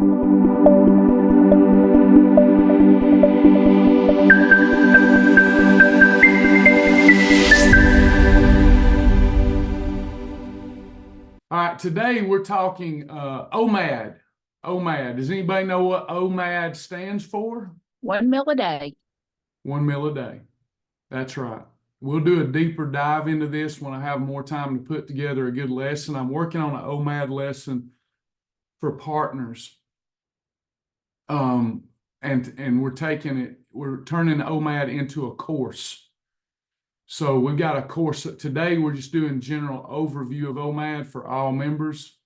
All right, today we're talking OMAD. OMAD. Does anybody know what OMAD stands for? 1 meal a day. 1 meal a day. That's right. We'll do a deeper dive into this when I have more time to put together a good lesson. I'm working on an OMAD lesson for partners. And we're turning OMAD into a course. So we've got a course today. We're just doing general overview of OMAD for all members.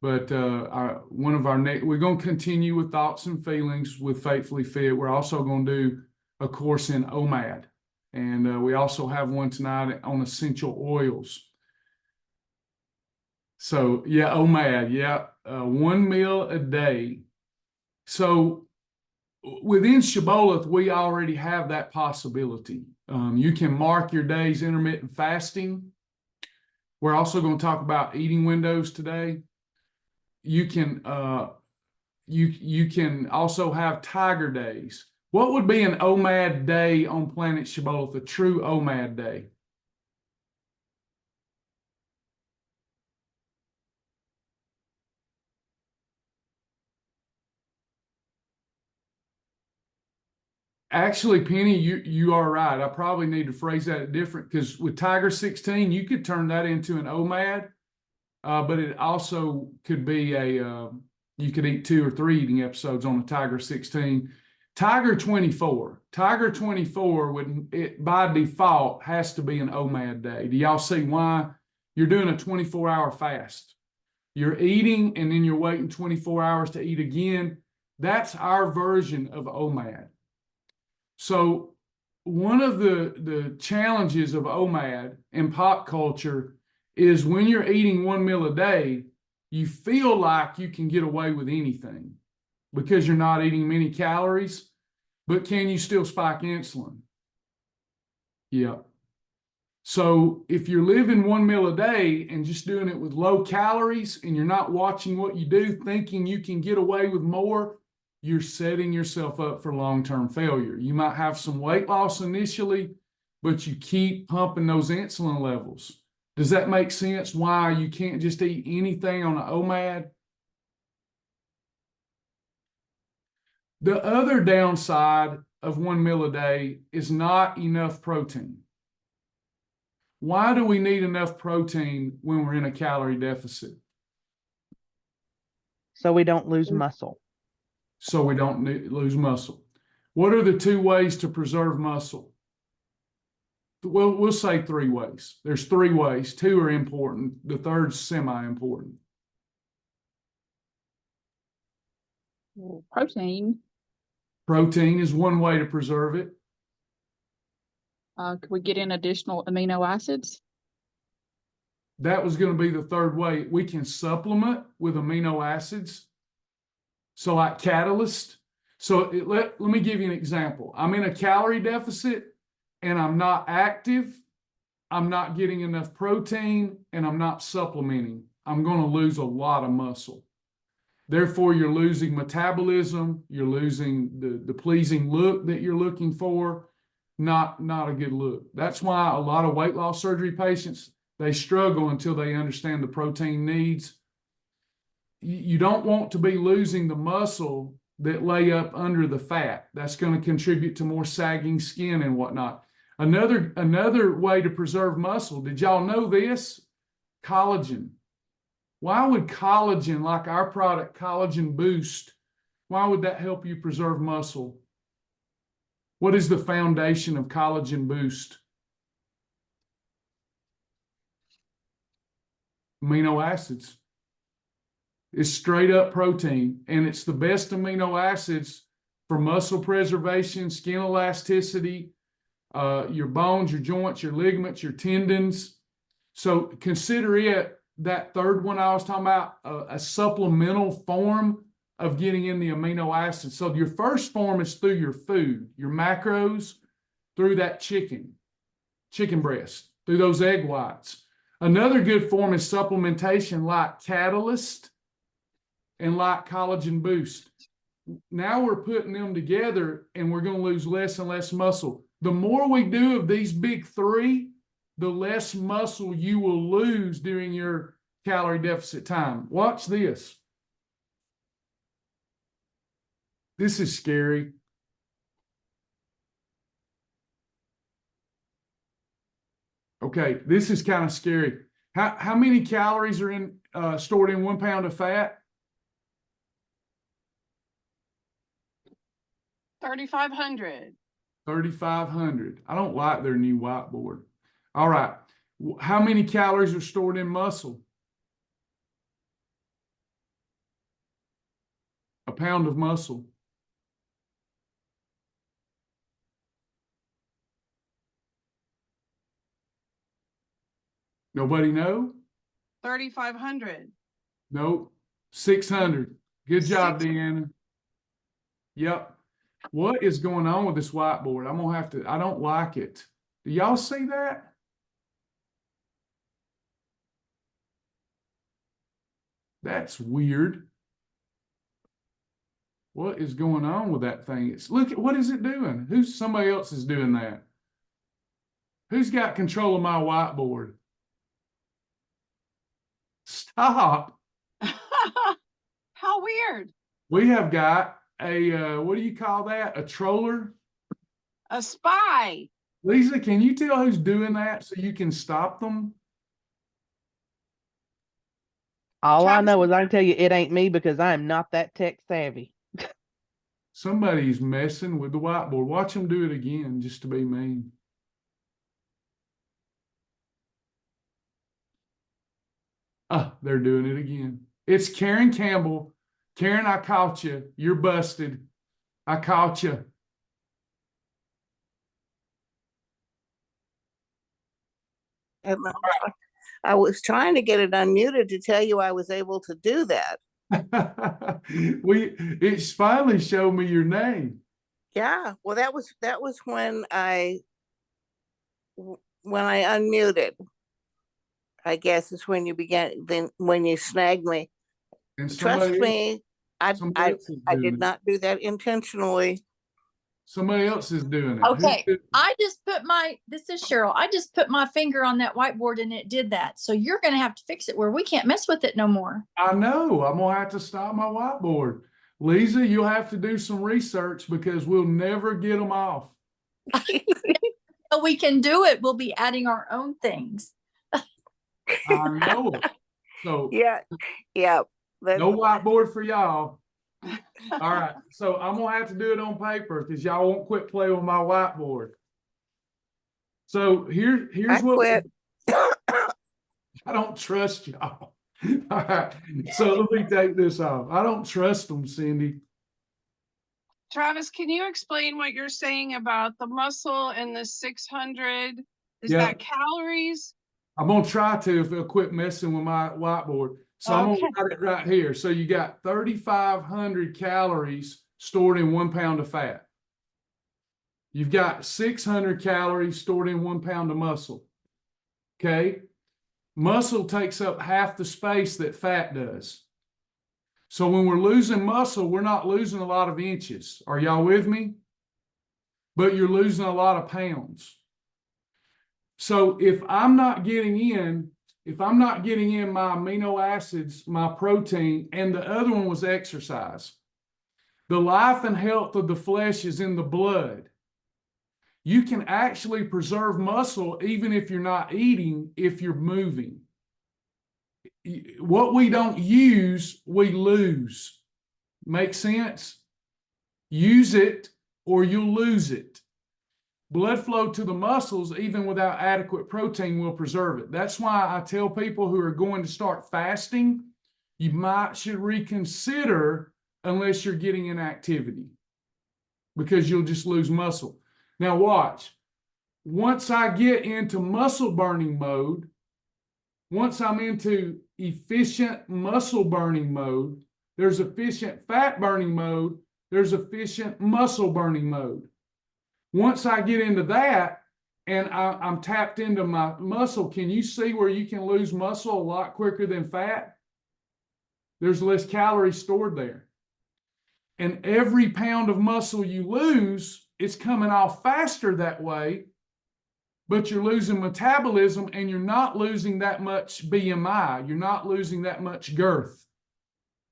But we're going to continue with thoughts and feelings with Faithfully Fit. We're also going to do a course in OMAD. And we also have one tonight on essential oils. So yeah, OMAD, yeah, 1 meal a day. So within shibboleth, we already have that possibility. You can mark your day's intermittent fasting. We're also going to talk about eating windows today. You can also have tiger days. What would be an OMAD day on planet Shibboleth, a true OMAD day? Actually, Penny, you are right. I probably need to phrase that different because with Tiger 16, you could turn that into an OMAD, but it also could be you could eat 2 or 3 eating episodes on a Tiger 16. Tiger 24 by default has to be an OMAD day. Do y'all see why? You're doing a 24-hour fast. You're eating and then you're waiting 24 hours to eat again. That's our version of OMAD. So one of the challenges of OMAD in pop culture is when you're eating 1 meal a day, you feel like you can get away with anything because you're not eating many calories, but can you still spike insulin? Yeah. So if you're living 1 meal a day and just doing it with low calories and you're not watching what you do, thinking you can get away with more, you're setting yourself up for long-term failure. You might have some weight loss initially, but you keep pumping those insulin levels. Does that make sense why you can't just eat anything on an OMAD? The other downside of 1 meal a day is not enough protein. Why do we need enough protein when we're in a calorie deficit? So we don't lose muscle. So we don't lose muscle. What are the 2 ways to preserve muscle? Well, we'll say 3 ways. There's 3 ways. 2 are important. The third's semi-important. Protein. Protein is one way to preserve it. Could we get in additional amino acids? That was going to be the 3rd way. We can supplement with amino acids. So like catalyst. So let me give you an example. I'm in a calorie deficit and I'm not active. I'm not getting enough protein and I'm not supplementing. I'm going to lose a lot of muscle. Therefore, you're losing metabolism. You're losing the pleasing look that you're looking for. Not a good look. That's why a lot of weight loss surgery patients, they struggle until they understand the protein needs. You don't want to be losing the muscle that lay up under the fat. That's going to contribute to more sagging skin and whatnot. Another way to preserve muscle, did y'all know this? Collagen. Why would collagen, like our product, Collagen Boost, why would that help you preserve muscle? What is the foundation of Collagen Boost? Amino acids. It's straight up protein, and it's the best amino acids for muscle preservation, skin elasticity, your bones, your joints, your ligaments, your tendons. So consider it that 3rd one I was talking about, a supplemental form of getting in the amino acids. So your first form is through your food, your macros, through that chicken breast, through those egg whites. Another good form is supplementation like catalyst. and like collagen boost. Now we're putting them together and we're going to lose less and less muscle. The more we do of these big three, the less muscle you will lose during your calorie deficit time. Watch this. This is scary. Okay, this is kind of scary. How many calories are stored in 1 pound of fat? 3,500. 3,500. I don't like their new whiteboard. All right. How many calories are stored in muscle? A pound of muscle. Nobody know? 3,500. Nope. 600. Good job, 600. Deanna. Yep. What is going on with this whiteboard? I'm gonna have to, I don't like it. Do y'all see that? That's weird. What is going on with that thing? It's look at what is it doing? Somebody else is doing that? Who's got control of my whiteboard? Stop. How weird. We have got a what do you call that? A troller? A spy. Lisa, can you tell who's doing that so you can stop them? All I Travis- know is I can tell you it ain't me because I am not that tech savvy. Somebody's messing with the whiteboard. Watch them do it again just to be mean. They're doing it again. It's Karen Campbell. Karen, I caught you. You're busted. I caught you. I was trying to get it unmuted to tell you I was able to do that. It's finally showed me your name. Yeah, well, that was when I unmuted. I guess is when you began. Then when you snagged me. And Trust me, I did did not do that intentionally. Somebody else is doing it. Okay, this is Cheryl. I just put my finger on that whiteboard and it did that. So you're going to have to fix it where we can't mess with it no more. I know. I'm going to have to stop my whiteboard. Lisa, you'll have to do some research because we'll never get them off. So we can do it. We'll be adding our own things. I know it. So Yeah. no whiteboard for y'all. All right. So I'm going to have to do it on paper because y'all won't quit playing with my whiteboard. So here's I what quit. I don't trust y'all. All right. So let me take this off. I don't trust them, Cindy. Travis, can you explain what you're saying about the muscle and the 600? Is Yeah. that calories? I'm going to try to if they'll quit messing with my whiteboard. So I'm going to write it right here. So you got 3,500 calories stored in 1 pound of fat. You've got 600 calories stored in 1 pound of muscle. Okay. Muscle takes up half the space that fat does. So when we're losing muscle, we're not losing a lot of inches. Are y'all with me? But you're losing a lot of pounds. So if I'm not getting in my amino acids, my protein, and the other one was exercise, the life and health of the flesh is in the blood. You can actually preserve muscle even if you're not eating, if you're moving. What we don't use, we lose. Make sense? Use it or you'll lose it. Blood flow to the muscles, even without adequate protein, will preserve it. That's why I tell people who are going to start fasting, you should reconsider unless you're getting in activity because you'll just lose muscle. Now watch. Once I get into muscle burning mode, once I'm into efficient muscle burning mode, there's efficient fat burning mode, there's efficient muscle burning mode. Once I get into that and I'm tapped into my muscle, can you see where you can lose muscle a lot quicker than fat? There's less calories stored there. And every pound of muscle you lose, it's coming off faster that way, but you're losing metabolism and you're not losing that much BMI. You're not losing that much girth.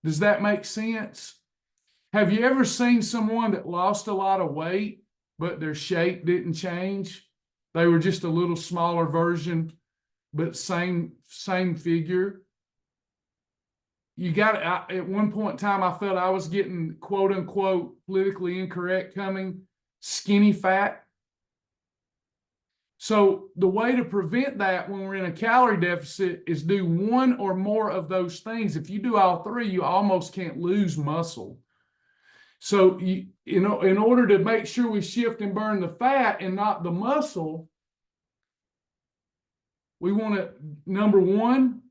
Does that make sense? Have you ever seen someone that lost a lot of weight, but their shape didn't change? They were just a little smaller version, but same figure. You got at one point in time, I felt I was getting quote unquote politically incorrect coming, skinny fat. So the way to prevent that when we're in a calorie deficit is do one or more of those things. If you do all three, you almost can't lose muscle. So you know, in order to make sure we shift and burn the fat and not the muscle, we want to, number one,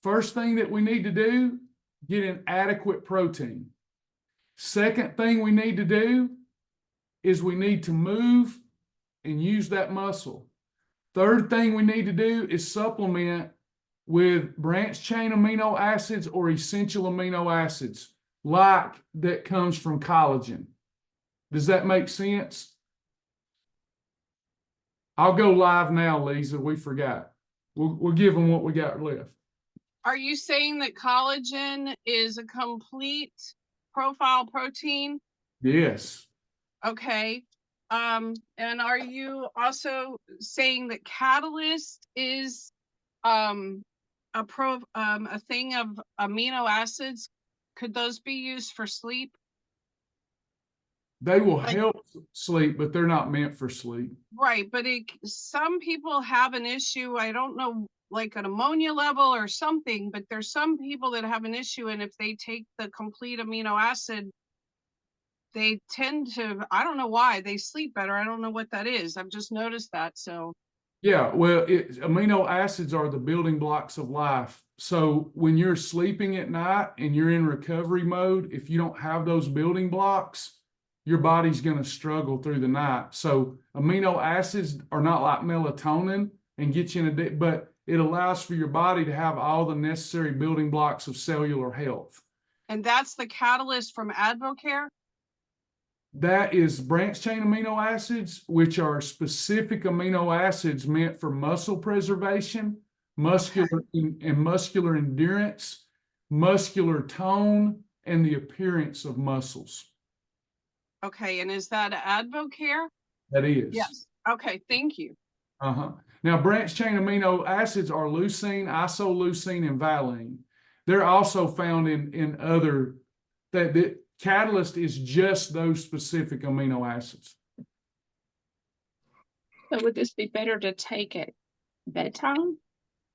first thing that we need to do, get an adequate protein. Second thing we need to do is we need to move and use that muscle. Third thing we need to do is supplement with branch chain amino acids or essential amino acids, like that comes from collagen. Does that make sense? I'll go live now, Lisa. We forgot. We'll give them what we got left. Are you saying that collagen is a complete profile protein? Yes. Okay. And are you also saying that catalyst is a thing of amino acids? Could those be used for sleep? They will Like- help sleep, but they're not meant for sleep. Right, but some people have an issue, I don't know, like an ammonia level or something, but there's some people that have an issue, and if they take the complete amino acid, they tend to, I don't know why, they sleep better. I don't know what that is. I've just noticed that, so. Yeah, well, amino acids are the building blocks of life. So when you're sleeping at night and you're in recovery mode, if you don't have those building blocks, your body's going to struggle through the night. So amino acids are not like melatonin and get you in but it allows for your body to have all the necessary building blocks of cellular health. And that's the catalyst from Advocare? That is branch chain amino acids, which are specific amino acids meant for muscle preservation, muscular and muscular endurance, muscular tone, and the appearance of muscles. Okay, and is that Advocare? That is. Yes. Okay, thank you. Uh-huh. Now, branch chain amino acids are leucine, isoleucine, and valine. They're also found in other, that catalyst is just those specific amino acids. So would this be better to take at bedtime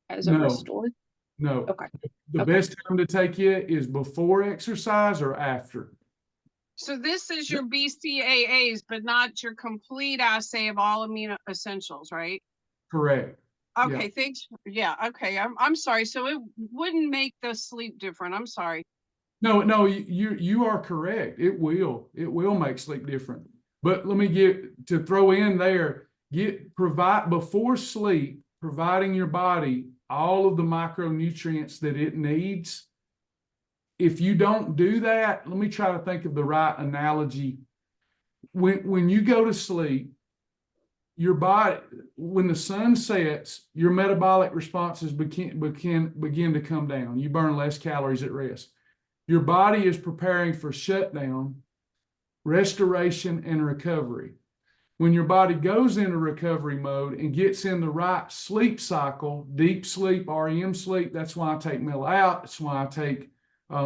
as a No. restored? No. Okay. The Okay. best time to take it is before exercise or after. So this is your BCAAs, but not your complete assay of all amino essentials, right? Correct. Okay, thanks. Yeah, okay. I'm sorry. So it wouldn't make the sleep different. I'm sorry. No, you are correct. It will make sleep different. But let me throw in there, provide before sleep, providing your body all of the micronutrients that it needs. If you don't do that, let me try to think of the right analogy. When you go to sleep, your body, when the sun sets, your metabolic responses begin to come down. You burn less calories at rest. Your body is preparing for shutdown, restoration, and recovery. When your body goes into recovery mode and gets in the right sleep cycle, deep sleep, REM sleep, that's why I take Mel out. That's why I take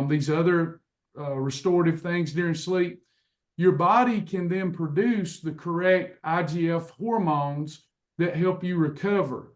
these other restorative things during sleep. Your body can then produce the correct IGF hormones that help you recover.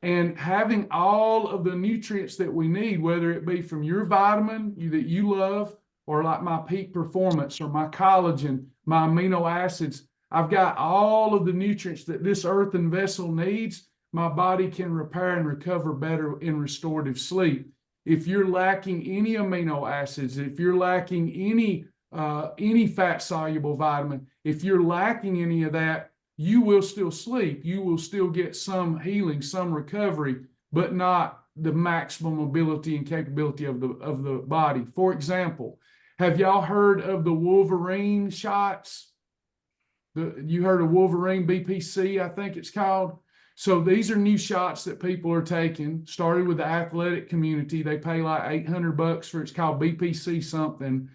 And having all of the nutrients that we need, whether it be from your vitamin that you love, or like my peak performance or my collagen, my amino acids, I've got all of the nutrients that this earthen vessel needs. My body can repair and recover better in restorative sleep. If you're lacking any amino acids, if you're lacking any fat-soluble vitamin, if you're lacking any of that, you will still sleep. You will still get some healing, some recovery, but not the maximum ability and capability of the body. For example, have y'all heard of the Wolverine shots? You heard of Wolverine BPC, I think it's called. So these are new shots that people are taking. Started with the athletic community. They pay like $800 for it's called BPC something.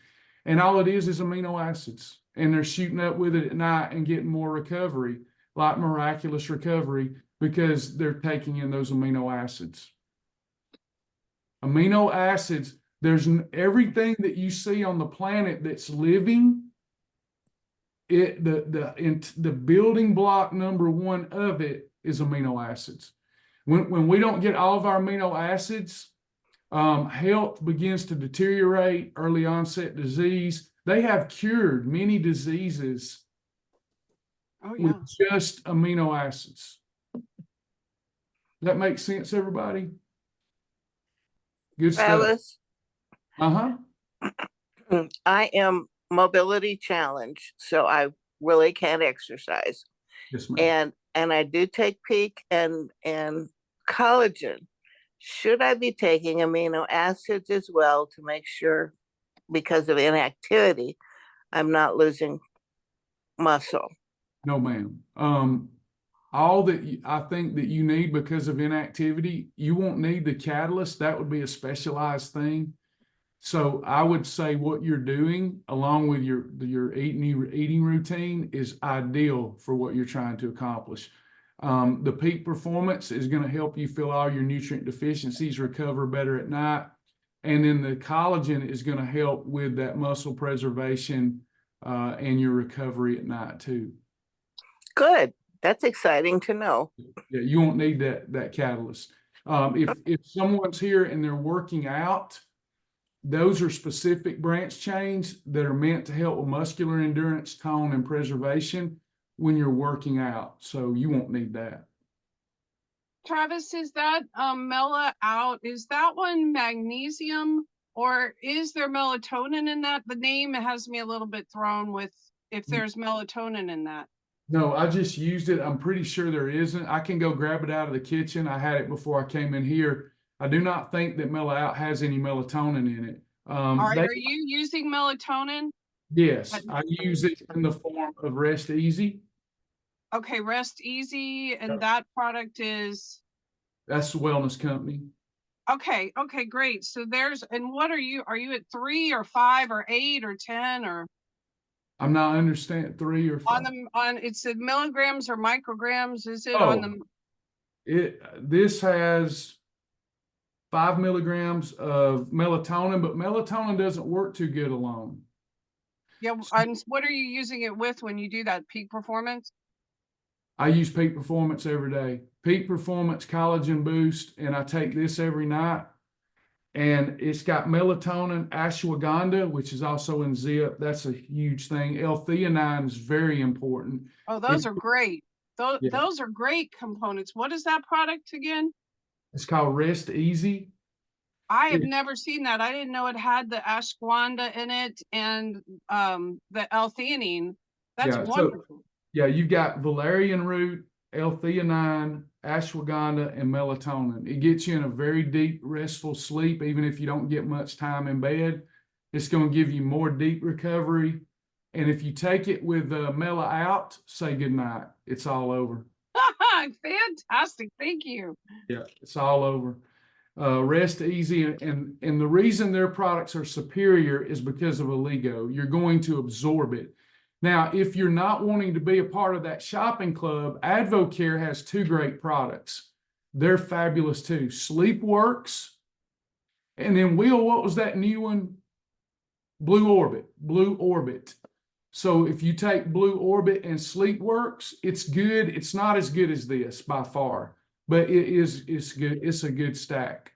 And all it is amino acids. And they're shooting up with it at night and getting more recovery, like miraculous recovery, because they're taking in those amino acids. Amino acids, there's everything that you see on the planet that's living, the building block number one of it is amino acids. When we don't get all of our amino acids, health begins to deteriorate, early onset disease. They have cured many diseases with just amino acids. Does that make sense, everybody? Good stuff. Travis, Uh-huh. I am mobility challenged, so I really can't exercise. Yes, ma'am. And I do take peak and collagen. Should I be taking amino acids as well to make sure, because of inactivity, I'm not losing muscle? No, ma'am. All that I think that you need because of inactivity, you won't need the catalyst. That would be a specialized thing. So I would say what you're doing along with your eating routine is ideal for what you're trying to accomplish. The peak performance is going to help you fill all your nutrient deficiencies, recover better at night. And then the collagen is going to help with that muscle preservation and your recovery at night too. Good. That's exciting to know. Yeah, you won't need that catalyst. If someone's here and they're working out, those are specific branch chains that are meant to help with muscular endurance, tone, and preservation when you're working out. So you won't need that. Travis, is that Mela out? Is that one magnesium or is there melatonin in that? The name has me a little bit thrown with if there's melatonin in that. No, I just used it. I'm pretty sure there isn't. I can go grab it out of the kitchen. I had it before I came in here. I do not think that Mela Out has any melatonin in it. Are you using melatonin? Yes, I use it in the form of Rest Easy. Okay, Rest Easy, and that product is? That's the wellness company. Okay, great. So and what are you at 3 or 5 or 8 or 10 or? I'm not understanding 3 or 5. It's the milligrams or micrograms, is it on the? This has 5 milligrams of melatonin, but melatonin doesn't work too good alone. Yeah, and what are you using it with when you do that peak performance? I use Peak Performance every day. Peak Performance Collagen Boost, and I take this every night. And it's got melatonin, ashwagandha, which is also in Zip. That's a huge thing. L-theanine is very important. Oh, those are great. Those are great components. What is that product again? It's called Rest Easy. I have never seen that. I didn't know it had the ashwagandha in it and the L-theanine. That's wonderful. You've got valerian root, L-theanine, ashwagandha, and melatonin. It gets you in a very deep, restful sleep, even if you don't get much time in bed. It's going to give you more deep recovery. And if you take it with Mela Out, say goodnight. It's all over. Fantastic. Thank you. Yeah, it's all over. Rest Easy. And the reason their products are superior is because of Oligo. You're going to absorb it. Now, if you're not wanting to be a part of that shopping club, AdvoCare has 2 great products. They're fabulous too. SleepWorks, and then what was that new one? Blue Orbit. So if you take Blue Orbit and SleepWorks, it's good. It's not as good as this by far, but it's good. It's a good stack.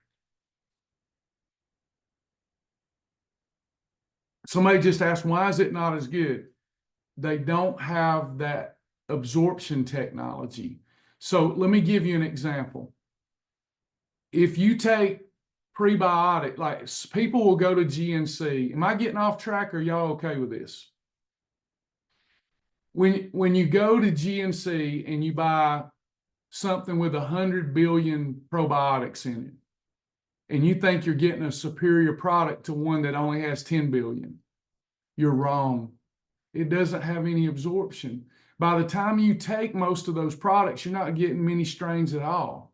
Somebody just asked, why is it not as good? They don't have that absorption technology. So let me give you an example. If you take prebiotic, like people will go to GNC. Am I getting off track or y'all okay with this? When you go to GNC and you buy something with 100 billion probiotics in it, and you think you're getting a superior product to one that only has 10 billion. You're wrong. It doesn't have any absorption. By the time you take most of those products, you're not getting many strains at all.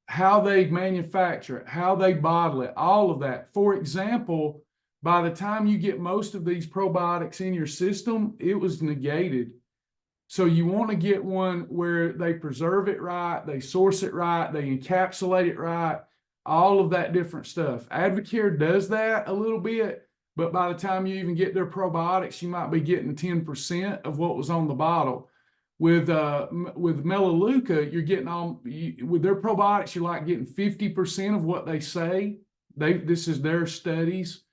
How they manufacture it, how they bottle it, all of that. For example, by the time you get most of these probiotics in your system, it was negated. So you want to get one where they preserve it right, they source it right, they encapsulate it right, all of that different stuff. Advocare does that a little bit, but by the time you even get their probiotics, you might be getting 10% of what was on the bottle. With Melaleuca, you're getting with their probiotics, you're like getting 50% of what they say. This is their studies,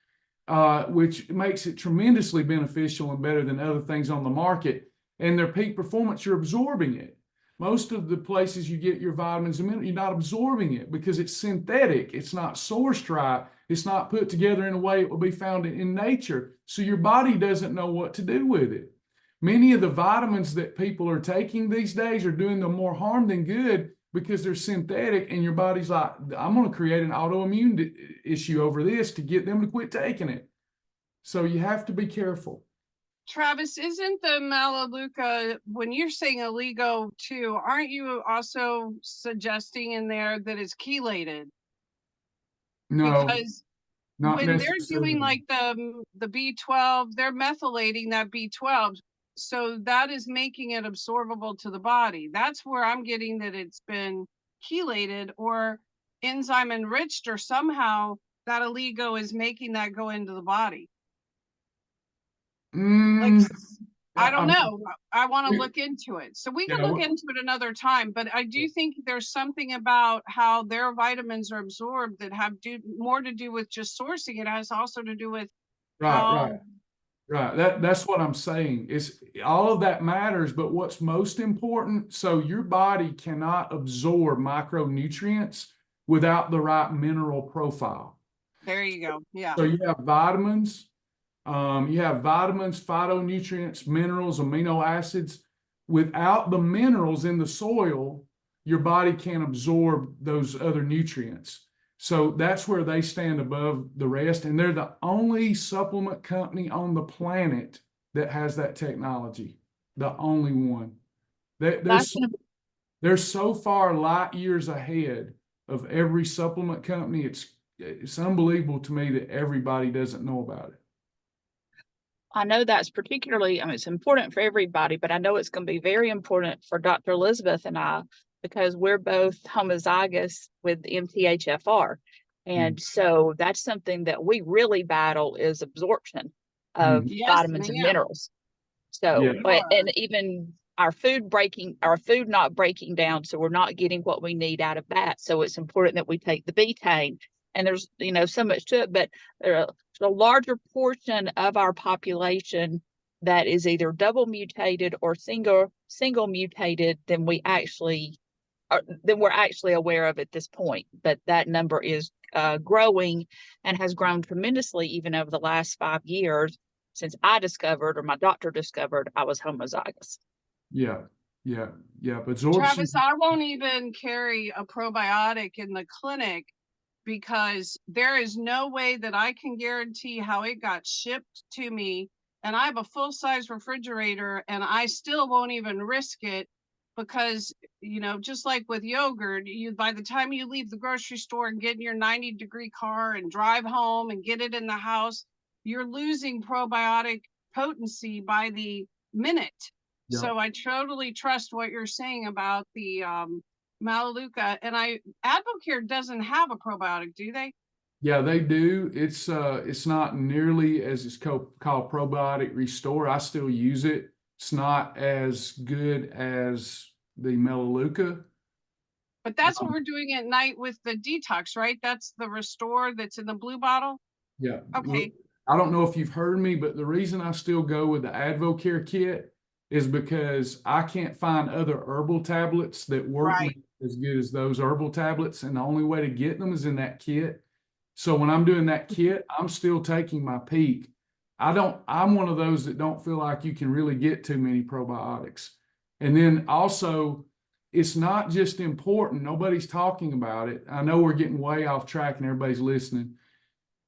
which makes it tremendously beneficial and better than other things on the market. And their peak performance, you're absorbing it. Most of the places you get your vitamins and minerals, you're not absorbing it because it's synthetic. It's not sourced right. It's not put together in a way it will be found in nature. So your body doesn't know what to do with it. Many of the vitamins that people are taking these days are doing them more harm than good because they're synthetic, and your body's like, I'm going to create an autoimmune issue over this to get them to quit taking it. So you have to be careful. Travis, isn't the Melaleuca, when you're saying Oligo too, aren't you also suggesting in there that it's chelated? No, Because not when they're necessarily. doing like the B12, they're methylating that B12. So that is making it absorbable to the body. That's where I'm getting that it's been chelated or enzyme enriched, or somehow that Oligo is making that go into the body. Like, I don't know. I want to look into it. So we can look into it another time, but I do think there's something about how their vitamins are absorbed that have more to do with just sourcing. It has also to do with Right. That's what I'm saying. Is all of that matters, but what's most important, so your body cannot absorb micronutrients without the right mineral profile. There you go. Yeah. So you have vitamins, phytonutrients, minerals, amino acids. Without the minerals in the soil, your body can't absorb those other nutrients. So that's where they stand above the rest. And they're the only supplement company on the planet that has that technology. The only one. They're so far light years ahead of every supplement company. It's unbelievable to me that everybody doesn't know about it. I know that's particularly, I mean, it's important for everybody, but I know it's going to be very important for Dr. Elizabeth and I, because we're both homozygous with MTHFR. And so that's something that we really battle is absorption of vitamins and minerals. So, and even our food not breaking down. So we're not getting what we need out of that. So it's important that we take the betaine. And there's, so much to it, but there's a larger portion of our population that is either double mutated or single mutated than we're actually aware of at this point. But that number is growing and has grown tremendously even over the last 5 years since I discovered, or my doctor discovered, I was homozygous. Yeah. But Travis, I won't even carry a probiotic in the clinic because there is no way that I can guarantee how it got shipped to me. And I have a full-size refrigerator and I still won't even risk it because, just like with yogurt, by the time you leave the grocery store and get in your 90-degree car and drive home and get it in the house, you're losing probiotic potency by the minute. Yeah. So I totally trust what you're saying about the Melaleuca, and Advocare doesn't have a probiotic, do they? Yeah, they do. It's not nearly as it's called Probiotic Restore. I still use it. It's not as good as the Melaleuca. But that's what we're doing at night with the detox, right? That's the Restore that's in the blue bottle? Yeah. Okay. I don't know if you've heard me, but the reason I still go with the Advocare kit is because I can't find other herbal tablets that work as good as those herbal tablets. And the only way to get them is in that kit. So when I'm doing that kit, I'm still taking my peak. I'm one of those that don't feel like you can really get too many probiotics. And then also it's not just important. Nobody's talking about it. I know we're getting way off track and everybody's listening.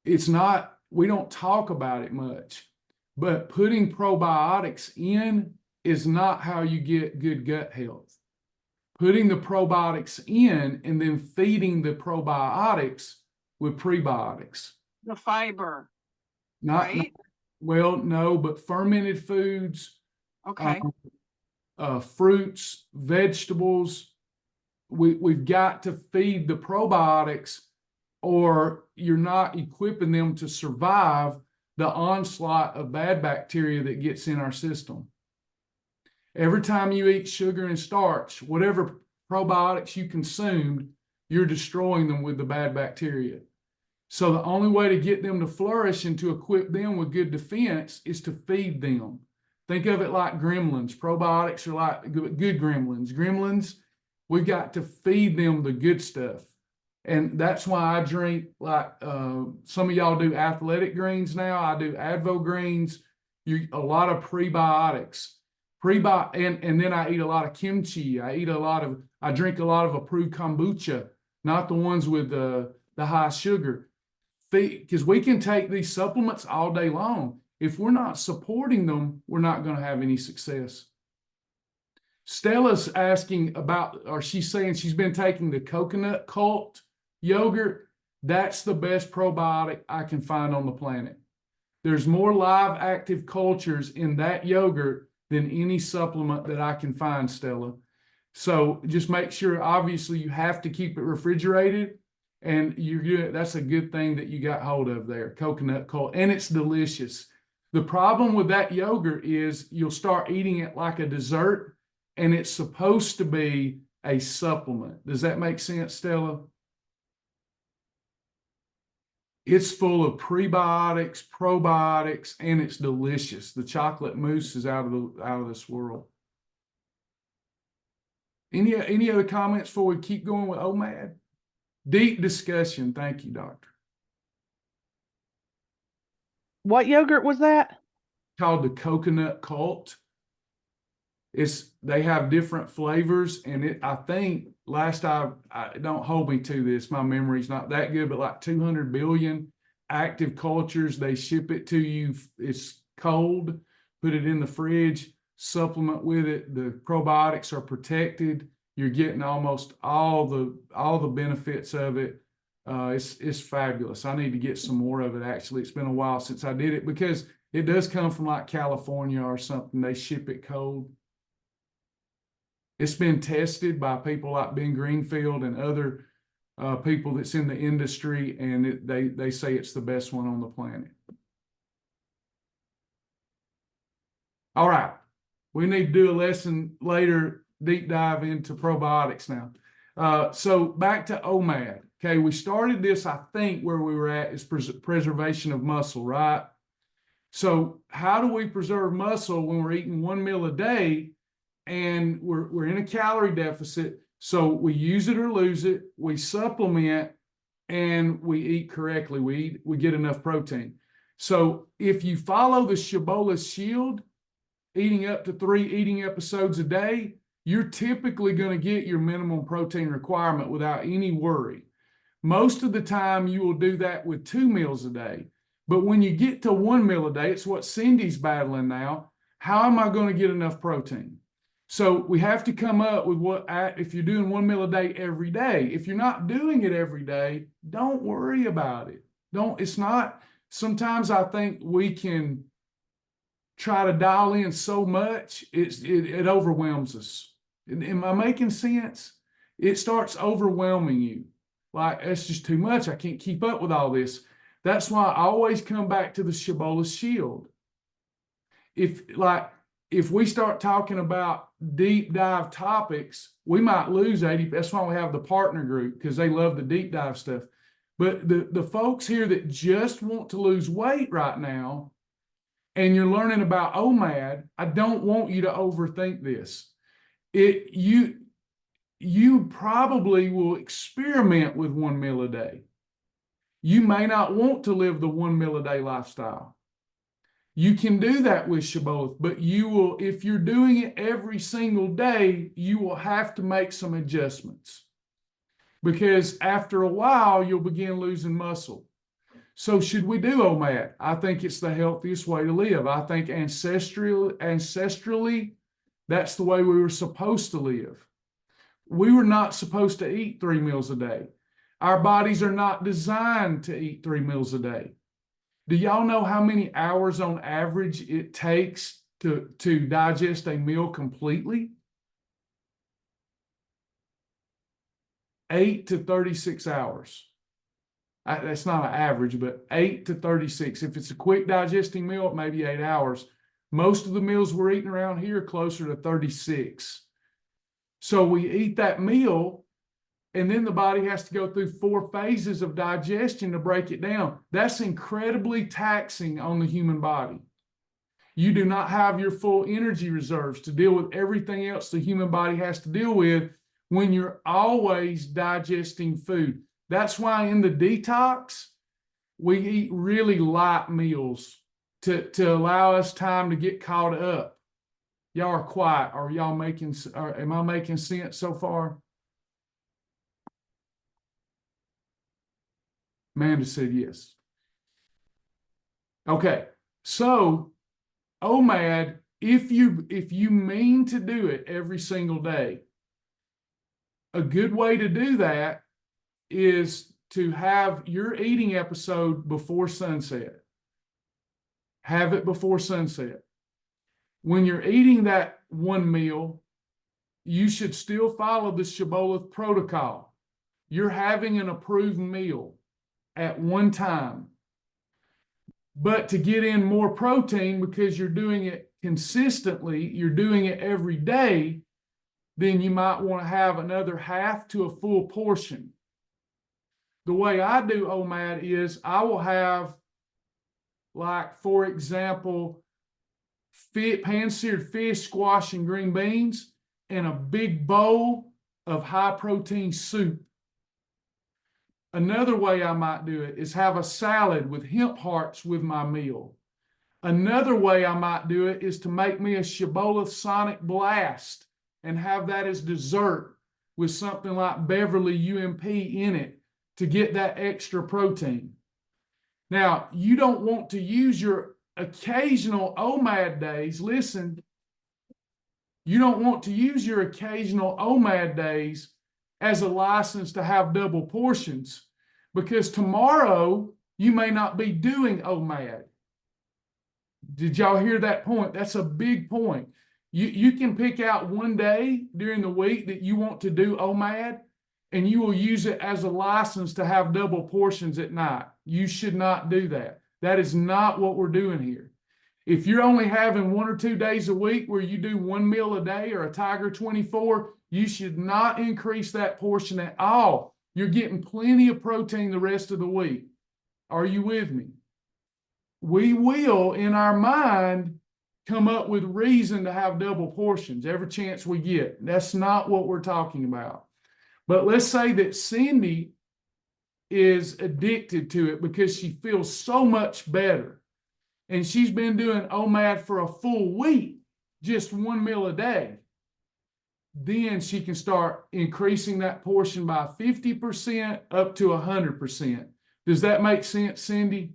It's not, we don't talk about it much, but putting probiotics in is not how you get good gut health. Putting the probiotics in and then feeding the probiotics with prebiotics. The fiber, Not, right? well, no, but fermented foods, Okay. fruits, vegetables. We've got to feed the probiotics, or you're not equipping them to survive the onslaught of bad bacteria that gets in our system. Every time you eat sugar and starch, whatever probiotics you consumed, you're destroying them with the bad bacteria. So the only way to get them to flourish and to equip them with good defense is to feed them. Think of it like gremlins. Probiotics are like good gremlins. Gremlins, we've got to feed them the good stuff. And that's why I drink, like some of y'all do athletic greens now. I do Advo greens. A lot of prebiotics. And then I eat a lot of kimchi. I drink a lot of approved kombucha, not the ones with the high sugar. Because we can take these supplements all day long. If we're not supporting them, we're not going to have any success. Stella's asking about, or she's saying she's been taking the coconut cult yogurt. That's the best probiotic I can find on the planet. There's more live active cultures in that yogurt than any supplement that I can find, Stella. So just make sure, obviously, you have to keep it refrigerated. And that's a good thing that you got hold of there, coconut cult, and it's delicious. The problem with that yogurt is you'll start eating it like a dessert, and it's supposed to be a supplement. Does that make sense, Stella? It's full of prebiotics, probiotics, and it's delicious. The chocolate mousse is out of this world. Any other comments before we keep going with OMAD? Deep discussion. Thank you, Doctor. What yogurt was that? Called the coconut cult. They have different flavors, and I think I don't hold me to this, my memory's not that good, but like 200 billion active cultures. They ship it to you. It's cold, put it in the fridge, supplement with it. The probiotics are protected. You're getting almost all the benefits of it. It's fabulous. I need to get some more of it. Actually, it's been a while since I did it, because it does come from like California or something. They ship it cold. It's been tested by people like Ben Greenfield and other people that's in the industry, and they say it's the best one on the planet. All right, we need to do a lesson later, deep dive into probiotics now. So back to OMAD. Okay, we started this, I think where we were at is preservation of muscle, right? So how do we preserve muscle when we're eating 1 meal a day and we're in a calorie deficit? So we use it or lose it, we supplement, and we eat correctly. We get enough protein. So if you follow the shibboleth shield, eating up to 3 eating episodes a day, you're typically going to get your minimum protein requirement without any worry. Most of the time, you will do that with 2 meals a day. But when you get to 1 meal a day, it's what Cindy's battling now. How am I going to get enough protein? So we have to come up with if you're doing 1 meal a day every day. If you're not doing it every day, don't worry about it. Sometimes I think we can try to dial in so much, it overwhelms us. Am I making sense? It starts overwhelming you. Like, it's just too much. I can't keep up with all this. That's why I always come back to the shibboleth shield. If we start talking about deep dive topics, we might lose 80. That's why we have the partner group, because they love the deep dive stuff. But the folks here that just want to lose weight right now, and you're learning about OMAD, I don't want you to overthink this. You probably will experiment with 1 meal a day. You may not want to live the 1 meal a day lifestyle. You can do that with shibboleth, but you will, if you're doing it every single day, you will have to make some adjustments because after a while, you'll begin losing muscle. So should we do OMAD? I think it's the healthiest way to live. I think ancestrally, that's the way we were supposed to live. We were not supposed to eat 3 meals a day. Our bodies are not designed to eat 3 meals a day. Do y'all know how many hours on average it takes to digest a meal completely? 8 to 36 hours. That's not an average, but 8 to 36. If it's a quick digesting meal, it may be 8 hours. Most of the meals we're eating around here are closer to 36. So we eat that meal, and then the body has to go through 4 phases of digestion to break it down. That's incredibly taxing on the human body. You do not have your full energy reserves to deal with everything else the human body has to deal with when you're always digesting food. That's why in the detox, we eat really light meals to allow us time to get caught up. Y'all are quiet. Am I making sense so far? Amanda said yes. Okay, so OMAD, if you mean to do it every single day, a good way to do that is to have your eating episode before sunset. Have it before sunset. When you're eating that one meal, you should still follow the shibboleth protocol. You're having an approved meal at one time. But to get in more protein, because you're doing it consistently, you're doing it every day, then you might want to have another half to a full portion. The way I do OMAD is I will have, like, for example, pan-seared fish, squash, and green beans, and a big bowl of high-protein soup. Another way I might do it is have a salad with hemp hearts with my meal. Another way I might do it is to make me a shibboleth Sonic Blast and have that as dessert with something like Beverly UMP in it to get that extra protein. Now, you don't want to use your occasional OMAD days. Listen, you don't want to use your occasional OMAD days as a license to have double portions, because tomorrow you may not be doing OMAD. Did y'all hear that point? That's a big point. You can pick out one day during the week that you want to do OMAD, and you will use it as a license to have double portions at night. You should not do that. That is not what we're doing here. If you're only having 1 or 2 days a week where you do 1 meal a day or a Tiger 24, you should not increase that portion at all. You're getting plenty of protein the rest of the week. Are you with me? We will, in our mind, come up with reason to have double portions every chance we get. That's not what we're talking about. But let's say that Cindy is addicted to it because she feels so much better. And she's been doing OMAD for a full week, just 1 meal a day. Then she can start increasing that portion by 50% up to 100%. Does that make sense, Cindy?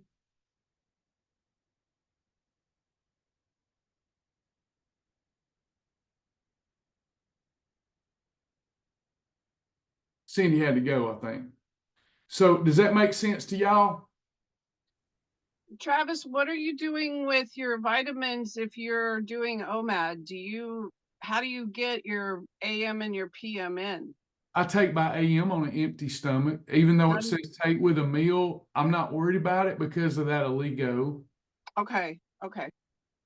Cindy had to go, I think. So does that make sense to y'all? Travis, what are you doing with your vitamins if you're doing OMAD? How do you get your AM and your PM in? I take by AM on an empty stomach. Even though it says take with a meal, I'm not worried about it because of that oligo. Okay.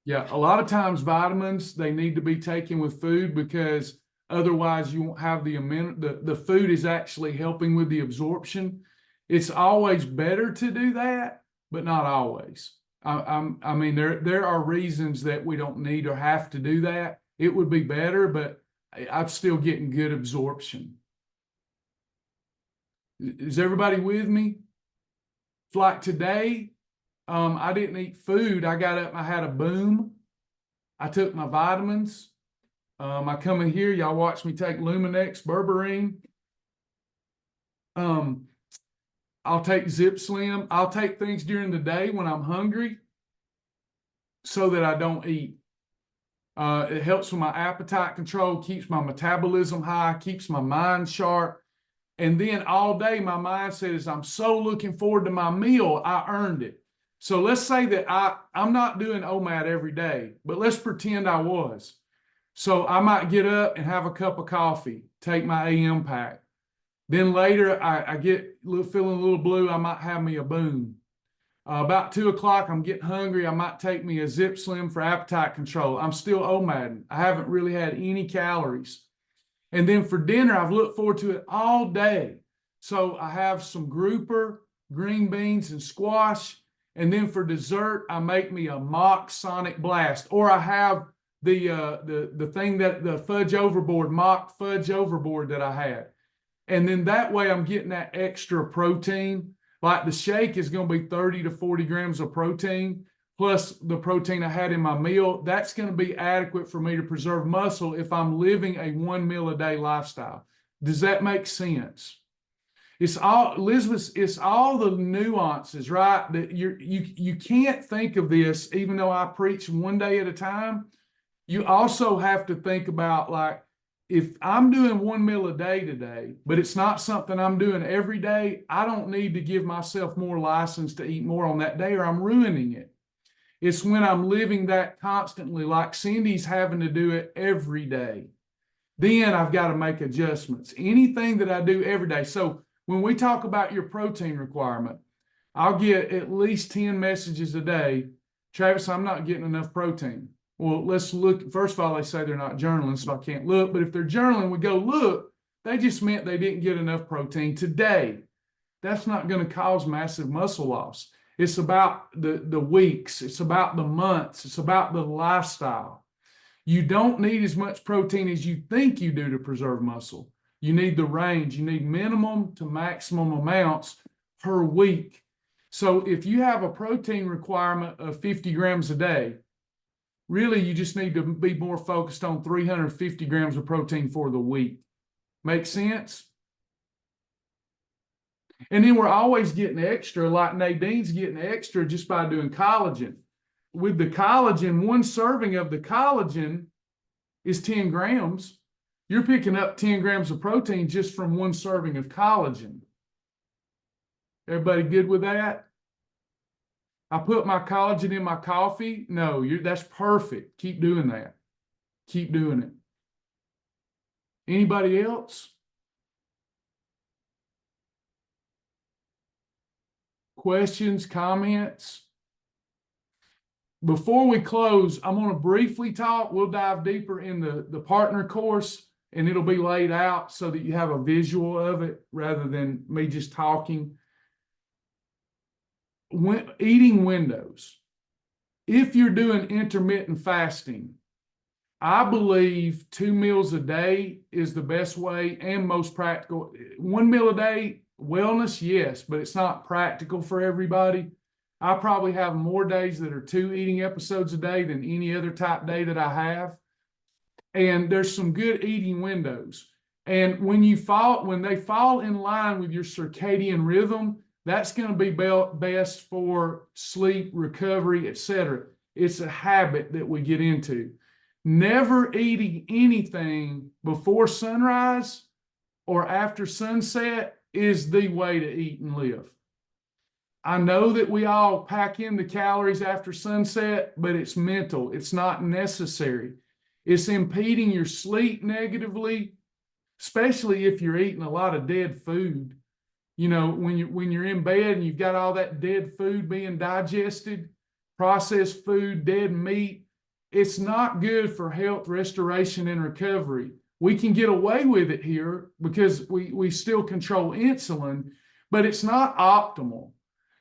Yeah, a lot of times vitamins, they need to be taken with food because otherwise you won't have the food is actually helping with the absorption. It's always better to do that, but not always. I mean, there are reasons that we don't need or have to do that. It would be better, but I'm still getting good absorption. Is everybody with me? Like today, I didn't eat food. I got up and I had a boom. I took my vitamins. I come in here, y'all watch me take Luminex, berberine. I'll take Zip Slim. I'll take things during the day when I'm hungry so that I don't eat. It helps with my appetite control, keeps my metabolism high, keeps my mind sharp. And then all day, my mindset is, I'm so looking forward to my meal. I earned it. So let's say that I'm not doing OMAD every day, but let's pretend I was. So I might get up and have a cup of coffee, take my AM pack. Then later I get feeling a little blue. I might have me a boom. About 2 o'clock, I'm getting hungry. I might take me a Zip Slim for appetite control. I'm still OMADing. I haven't really had any calories. And then for dinner, I've looked forward to it all day. So I have some grouper, green beans, and squash. And then for dessert, I make me a mock Sonic Blast, or I have the thing that the mock fudge overboard that I had. And then that way I'm getting that extra protein. Like the shake is going to be 30 to 40 grams of protein, plus the protein I had in my meal. That's going to be adequate for me to preserve muscle if I'm living a 1 meal a day lifestyle. Does that make sense? It's all, Elizabeth, it's all the nuances, right? That you can't think of this, even though I preach one day at a time. You also have to think about, like, if I'm doing 1 meal a day today, but it's not something I'm doing every day, I don't need to give myself more license to eat more on that day, or I'm ruining it. It's when I'm living that constantly, like Cindy's having to do it every day. Then I've got to make adjustments. Anything that I do every day. So when we talk about your protein requirement, I'll get at least 10 messages a day. Travis, I'm not getting enough protein. Well, let's look. First of all, they say they're not journaling, so I can't look. But if they're journaling, we go, look, they just meant they didn't get enough protein today. That's not going to cause massive muscle loss. It's about the weeks. It's about the months. It's about the lifestyle. You don't need as much protein as you think you do to preserve muscle. You need the range. You need minimum to maximum amounts per week. So if you have a protein requirement of 50 grams a day, really you just need to be more focused on 350 grams of protein for the week. Make sense? And then we're always getting extra, like Nadine's getting extra just by doing collagen. With the collagen, one serving of the collagen is 10 grams. You're picking up 10 grams of protein just from one serving of collagen. Everybody good with that? I put my collagen in my coffee. No, that's perfect. Keep doing that. Keep doing it. Anybody else? Questions, comments? Before we close, I'm going to briefly talk. We'll dive deeper in the partner course, and it'll be laid out so that you have a visual of it rather than me just talking. Eating windows. If you're doing intermittent fasting, I believe 2 meals a day is the best way and most practical. 1 meal a day, wellness, yes, but it's not practical for everybody. I probably have more days that are 2 eating episodes a day than any other type day that I have. And there's some good eating windows. And when they fall in line with your circadian rhythm, that's going to be best for sleep, recovery, etc. It's a habit that we get into. Never eating anything before sunrise or after sunset is the way to eat and live. I know that we all pack in the calories after sunset, but it's mental. It's not necessary. It's impeding your sleep negatively, especially if you're eating a lot of dead food. You know, when you're in bed and you've got all that dead food being digested, processed food, dead meat, it's not good for health, restoration, and recovery. We can get away with it here because we still control insulin, but it's not optimal.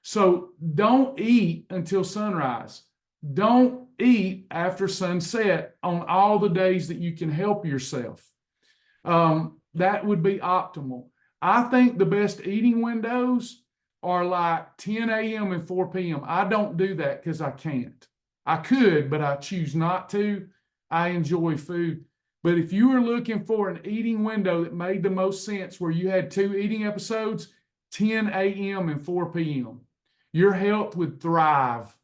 So don't eat until sunrise. Don't eat after sunset on all the days that you can help yourself. That would be optimal. I think the best eating windows are like 10 a.m. and 4 p.m. I don't do that because I can't. I could, but I choose not to. I enjoy food. But if you were looking for an eating window that made the most sense where you had 2 eating episodes, 10 a.m. and 4 p.m., your health would thrive.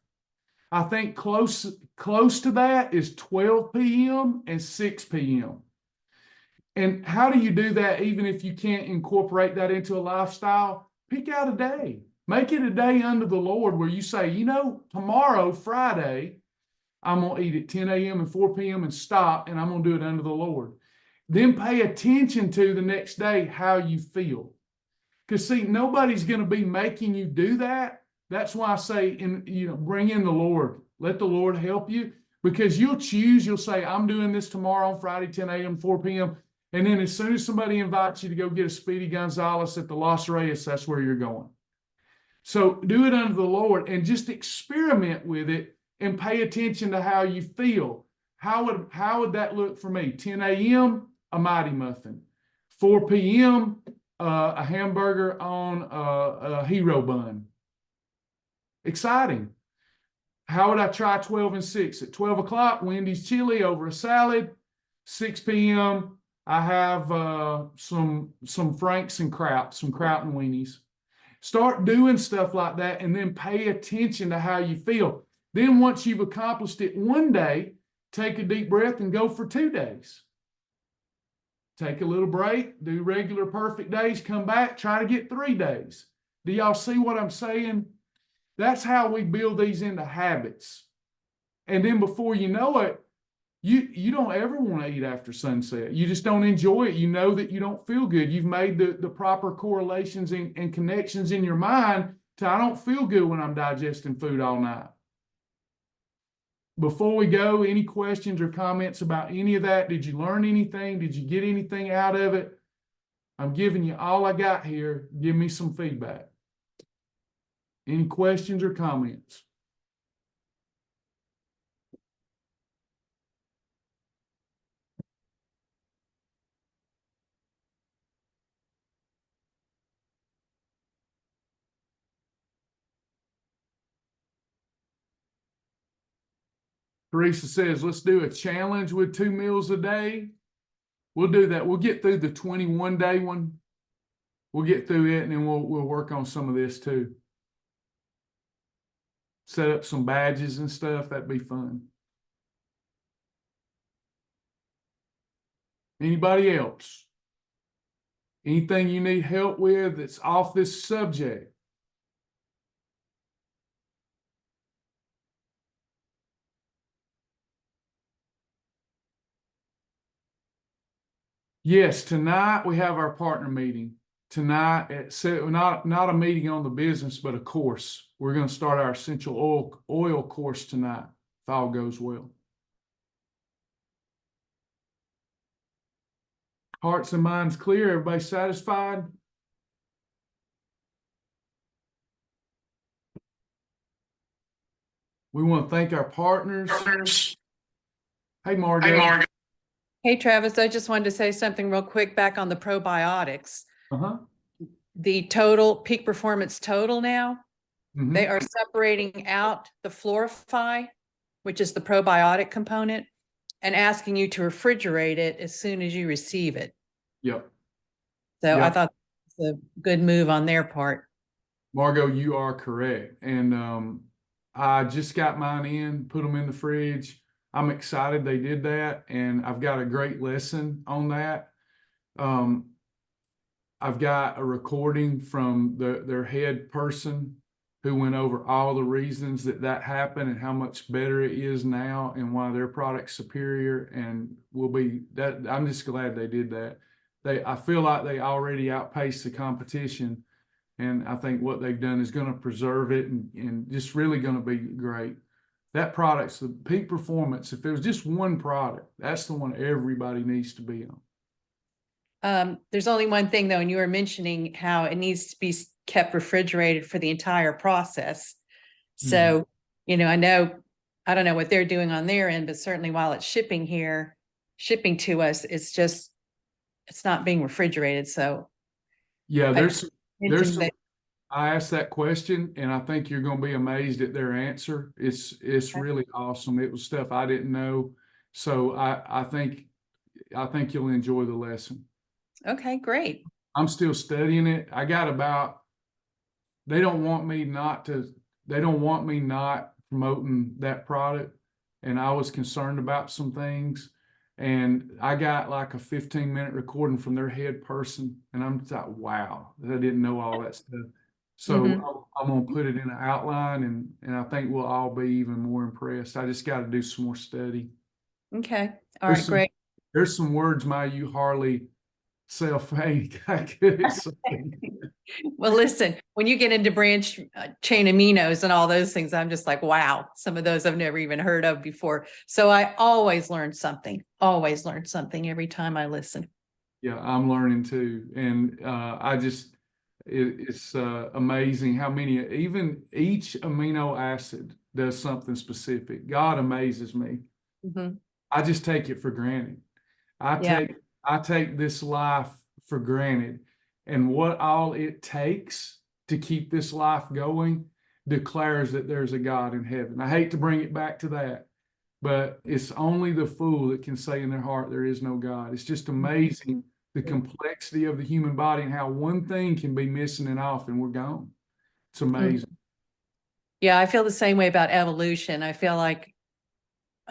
I think close to that is 12 p.m. and 6 p.m. And how do you do that even if you can't incorporate that into a lifestyle? Pick out a day. Make it a day under the Lord where you say, you know, tomorrow, Friday, I'm going to eat at 10 a.m. and 4 p.m. and stop, and I'm going to do it under the Lord. Then pay attention to the next day how you feel. Because, see, nobody's going to be making you do that. That's why I say, bring in the Lord. Let the Lord help you, because you'll choose. You'll say, I'm doing this tomorrow on Friday, 10 a.m., 4 p.m. And then as soon as somebody invites you to go get a Speedy Gonzalez at the Los Reyes, that's where you're going. So do it under the Lord and just experiment with it and pay attention to how you feel. How would that look for me? 10 a.m., a Mighty Muffin. 4 p.m., a hamburger on a hero bun. Exciting. How would I try 12 and 6? At 12 o'clock, Wendy's chili over a salad. 6 p.m., I have some Franks and Kraut, some Kraut and weenies. Start doing stuff like that and then pay attention to how you feel. Then once you've accomplished it one day, take a deep breath and go for 2 days. Take a little break, do regular perfect days, come back, try to get 3 days. Do y'all see what I'm saying? That's how we build these into habits. And then before you know it, you don't ever want to eat after sunset. You just don't enjoy it. You know that you don't feel good. You've made the proper correlations and connections in your mind to I don't feel good when I'm digesting food all night. Before we go, any questions or comments about any of that? Did you learn anything? Did you get anything out of it? I'm giving you all I got here. Give me some feedback. Any questions or comments? Teresa says, let's do a challenge with 2 meals a day. We'll do that. We'll get through the 21-day one. We'll get through it, and then we'll work on some of this too. Set up some badges and stuff. That'd be fun. Anybody else? Anything you need help with that's off this subject? Yes, tonight we have our partner meeting. Tonight, not a meeting on the business, but a course. We're going to start our essential oil course tonight, if all goes well. Hearts and minds clear. Everybody satisfied? We want to thank our partners. Hey, Margo. Hey, Travis, I just wanted to say something real quick back on the probiotics. Uh-huh. The total peak performance total now, Mhm. they are separating out the Florify, which is the probiotic component, and asking you to refrigerate it as soon as you receive it. Yep. So I Yep. thought it was a good move on their part. Margo, you are correct. And I just got mine in, put them in the fridge. I'm excited they did that, and I've got a great lesson on that. I've got a recording from their head person who went over all the reasons that happened and how much better it is now and why their product's superior, and will be that. I'm just glad they did that. I feel like they already outpaced the competition, and I think what they've done is going to preserve it and just really going to be great. That product's the peak performance. If there was just one product, that's the one everybody needs to be on. There's only one thing though, and you were mentioning how it needs to be kept refrigerated for the entire process. So, I don't know what they're doing on their end, but certainly while it's shipping to us, it's not being refrigerated. So Yeah, there's I asked that question, and I think you're going to be amazed at their answer. It's really awesome. It was stuff I didn't know, so I think you'll enjoy the lesson. Okay, great. I'm still studying it. I got about. They don't want me not promoting that product, and I was concerned about some things. And I got like a 15-minute recording from their head person, and I'm just like, wow, I didn't know all that stuff. So I'm gonna put it in an outline, and I think we'll all be even more impressed. I just got to do some more study. Okay. All right, great. There's some words you hardly self-ain't. I could explain. Well, listen, when you get into branch chain aminos and all those things, I'm just like, wow, some of those I've never even heard of before. So I always learn something every time I listen. Yeah, I'm learning too. And it's amazing how many, even each amino acid does something specific. God amazes me. I just take it for granted. I take this life for granted, and what all it takes to keep this life going declares that there's a God in heaven. I hate to bring it back to that, but it's only the fool that can say in their heart there is no God. It's just amazing the complexity of the human body and how one thing can be missing and off and we're gone. It's amazing. Yeah, I feel the same way about evolution. I feel like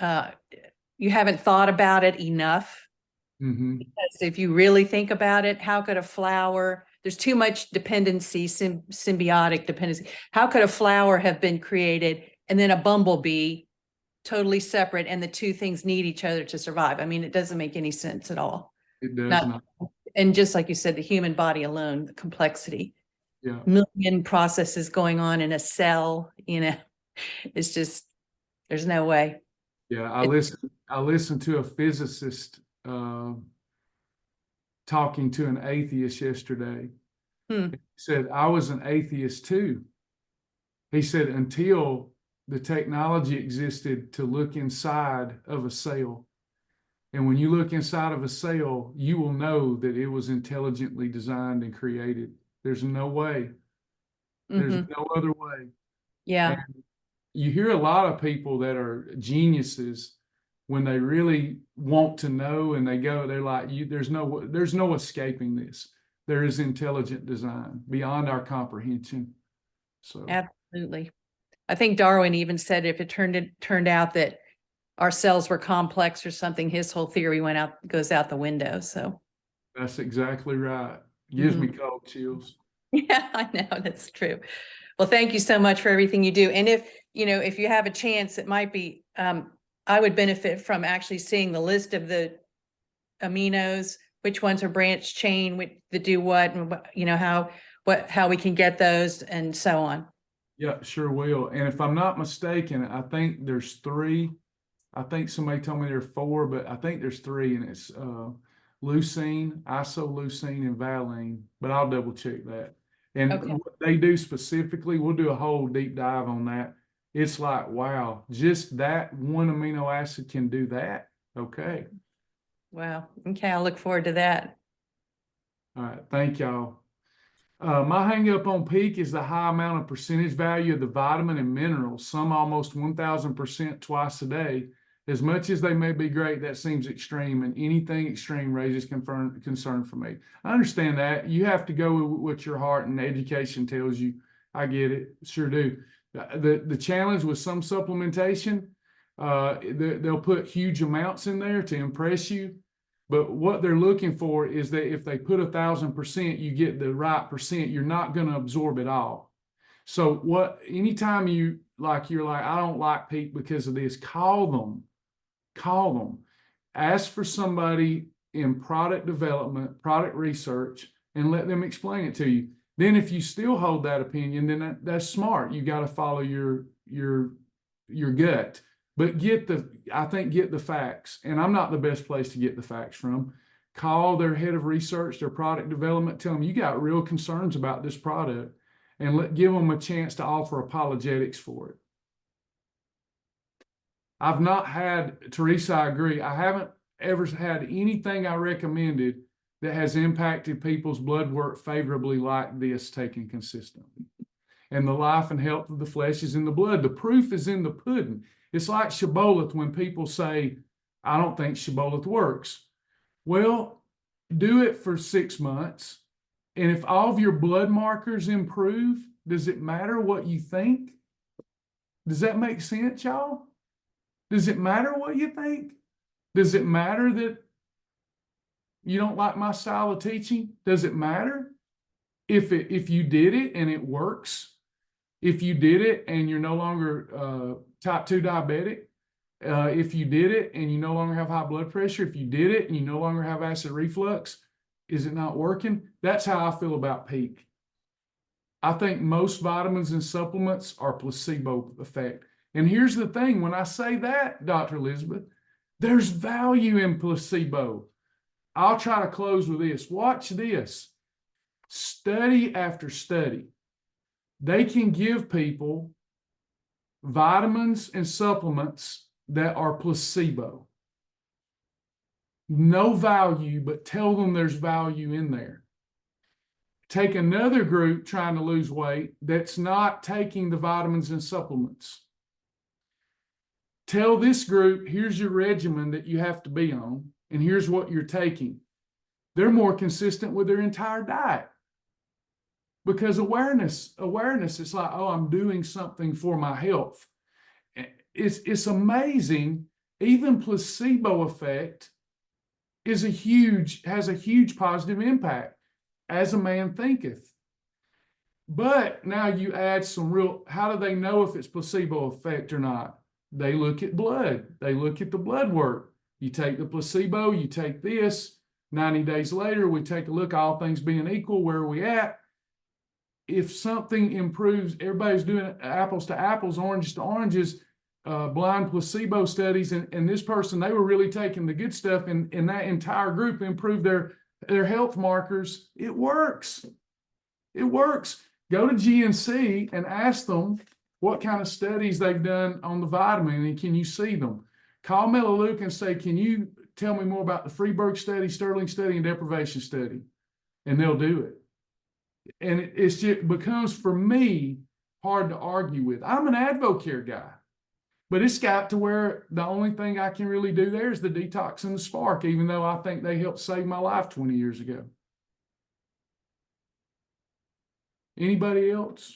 you haven't thought about it enough. Because if you really think about it, how could a flower, there's too much dependency, symbiotic dependency. How could a flower have been created and then a bumblebee totally separate, and the two things need each other to survive? I mean, it doesn't make any sense at all. It does not. And just like you said, the human body alone, the complexity, Yeah. million processes going on in a cell, it's just, there's no way. Yeah, I listened to a physicist talking to an atheist yesterday. He said, I was an atheist too. He said, until the technology existed to look inside of a cell. And when you look inside of a cell, you will know that it was intelligently designed and created. There's no way. There's no other way. Yeah. And you hear a lot of people that are geniuses when they really want to know, and they're like, there's no escaping this. There is intelligent design beyond our comprehension. So Absolutely. I think Darwin even said if it turned out that our cells were complex or something, his whole theory goes out the window. So that's exactly right. Gives me cold chills. Yeah, I know, that's true. Well, thank you so much for everything you do. And if you have a chance, it might be, I would benefit from actually seeing the list of the aminos, which ones are branch chain, that do what, and how we can get those and so on. Yeah, sure will. And if I'm not mistaken, I think there's 3. I think somebody told me there are 4, but I think there's 3, and it's leucine, isoleucine, and valine. But I'll double check that. And what they do specifically, we'll do a whole deep dive on that. It's like, wow, just that one amino acid can do that. Okay. Wow. Okay, I'll look forward to that. All right. Thank y'all. My hang up on peak is the high amount of percentage value of the vitamin and minerals, some almost 1,000% twice a day. As much as they may be great, that seems extreme, and anything extreme raises concern for me. I understand that. You have to go with what your heart and education tells you. I get it. Sure do. The challenge with some supplementation, they'll put huge amounts in there to impress you. But what they're looking for is that if they put 1,000%, you get the right percent. You're not going to absorb it all. So anytime you're like, I don't like peak because of this, call them. Ask for somebody in product development, product research, and let them explain it to you. Then if you still hold that opinion, then that's smart. You got to follow your gut. But get the facts. And I'm not the best place to get the facts from. Call their head of research, their product development, tell them you got real concerns about this product, and give them a chance to offer apologetics for it. I've not had, Teresa, I agree, I haven't ever had anything I recommended that has impacted people's blood work favorably like this taken consistently. And the life and health of the flesh is in the blood. The proof is in the pudding. It's like shibboleth when people say, I don't think shibboleth works. Well, do it for 6 months. And if all of your blood markers improve, does it matter what you think? Does that make sense, y'all? Does it matter what you think? Does it matter that you don't like my style of teaching? Does it matter? If you did it and it works, if you did it and you're no longer type 2 diabetic, if you did it and you no longer have high blood pressure, if you did it and you no longer have acid reflux, is it not working? That's how I feel about peak. I think most vitamins and supplements are placebo effect. And here's the thing, when I say that, Dr. Elizabeth, there's value in placebo. I'll try to close with this. Watch this. Study after study. They can give people vitamins and supplements that are placebo. No value, but tell them there's value in there. Take another group trying to lose weight that's not taking the vitamins and supplements. Tell this group, here's your regimen that you have to be on, and here's what you're taking. They're more consistent with their entire diet. Because awareness, it's like, oh, I'm doing something for my health. It's amazing. Even placebo effect has a huge positive impact. As a man thinketh. But now you add some how do they know if it's placebo effect or not? They look at blood. They look at the blood work. You take the placebo, you take this, 90 days later, we take a look, all things being equal, where are we at? If something improves, everybody's doing apples to apples, oranges to oranges, blind placebo studies, and this person, they were really taking the good stuff, and that entire group improved their health markers. It works. It works. Go to GNC and ask them what kind of studies they've done on the vitamin, and can you see them? Call Melaleuca and say, can you tell me more about the Freeburg study, Sterling study, and deprivation study? And they'll do it. And it's just becomes, for me, hard to argue with. I'm an Advocare guy. But it's got to where the only thing I can really do there is the detox and the spark, even though I think they helped save my life 20 years ago. Anybody else?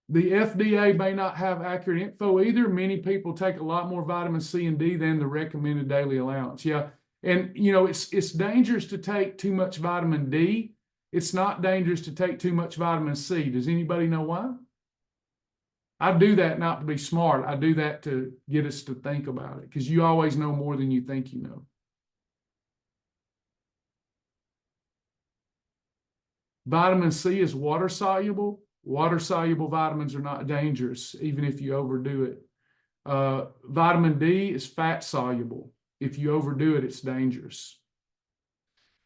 The FDA may not have accurate info either. Many people take a lot more vitamin C and D than the recommended daily allowance. Yeah. And, it's dangerous to take too much vitamin D. It's not dangerous to take too much vitamin C. Does anybody know why? I do that not to be smart. I do that to get us to think about it, because you always know more than you think you know. Vitamin C is water soluble. Water soluble vitamins are not dangerous, even if you overdo it. Vitamin D is fat soluble. If you overdo it, it's dangerous.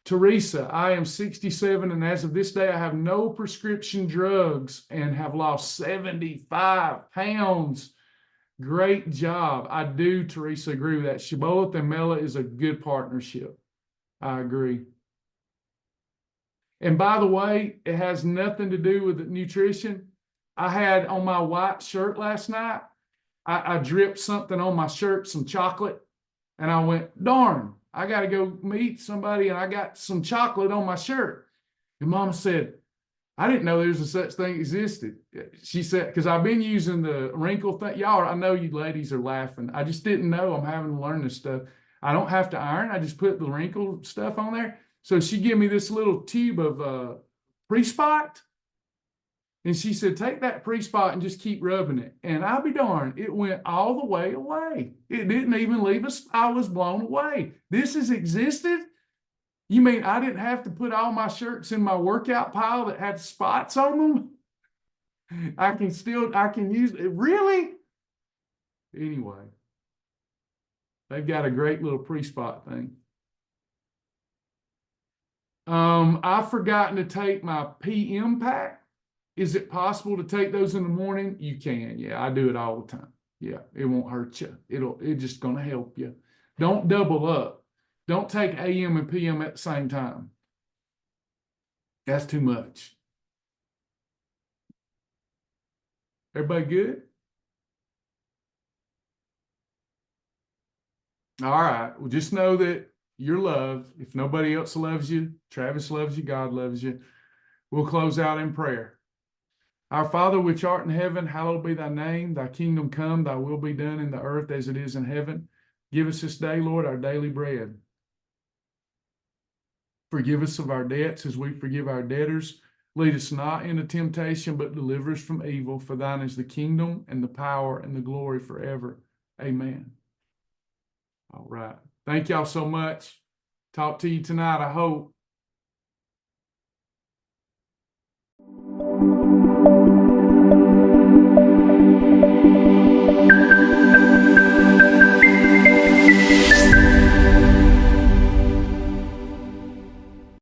Teresa, I am 67, and as of this day, I have no prescription drugs and have lost 75 pounds. Great job. I do, Teresa, agree with that. Shibboleth and Mela is a good partnership. I agree. And by the way, it has nothing to do with the nutrition. I had on my white shirt last night, I dripped something on my shirt, some chocolate, and I went, darn, I got to go meet somebody, and I got some chocolate on my shirt. And Mama said, I didn't know there's a such thing existed. She said, because I've been using the wrinkle thing. Y'all, I know you ladies are laughing. I just didn't know. I'm having to learn this stuff. I don't have to iron. I just put the wrinkle stuff on there. So she gave me this little tube of pre-spot. And she said, take that pre-spot and just keep rubbing it. And I'll be darned, it went all the way away. It didn't even leave us. I was blown away. This has existed? You mean I didn't have to put all my shirts in my workout pile that had spots on them? I can use it. Really? Anyway, they've got a great little pre-spot thing. I've forgotten to take my PM pack. Is it possible to take those in the morning? You can. Yeah, I do it all the time. Yeah, it won't hurt you. It's just gonna help you. Don't double up. Don't take AM and PM at the same time. That's too much. Everybody good? All right. Well, just know that you're loved. If nobody else loves you, Travis loves you, God loves you. We'll close out in prayer. Our Father, which art in heaven, hallowed be thy name. Thy kingdom come, thy will be done in the earth as it is in heaven. Give us this day, Lord, our daily bread. Forgive us of our debts as we forgive our debtors. Lead us not into temptation, but deliver us from evil. For thine is the kingdom and the power and the glory forever. Amen. All right. Thank y'all so much. Talk to you tonight, I hope.